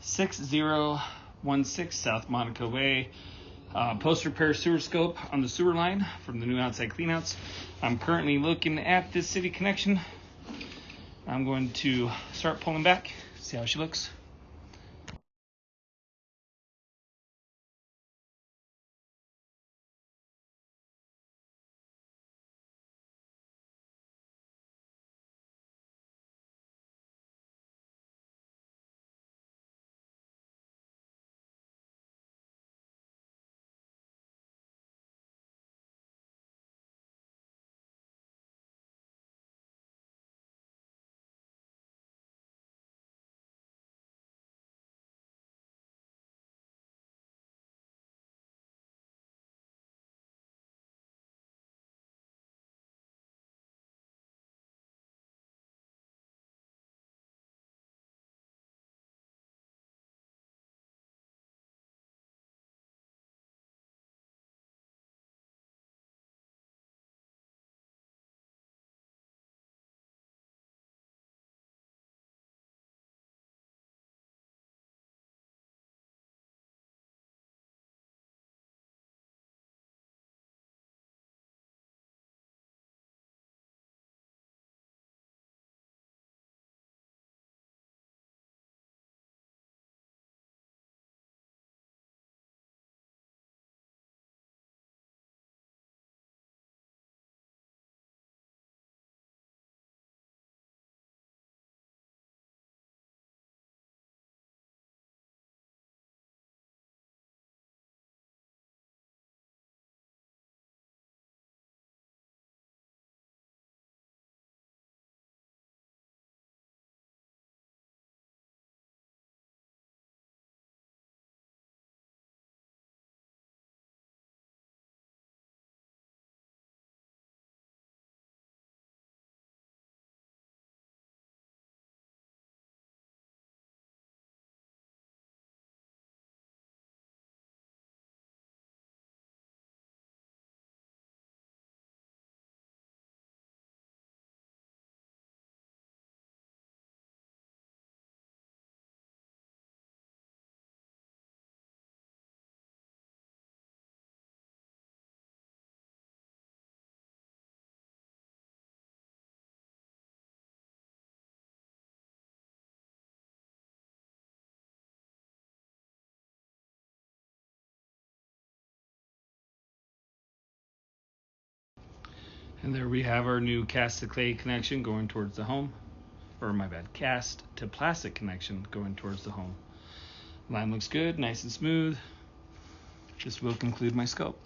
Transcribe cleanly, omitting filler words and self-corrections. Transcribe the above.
6016 South Monaco Way. Post repair sewer scope on the sewer line from the new outside cleanouts. I'm currently looking at this city connection. I'm going to start pulling back, see how she looks. And there we have our new cast to clay connection going towards the home. Or my bad, cast to plastic connection going towards the home. Line looks good, nice and smooth. This will conclude my scope.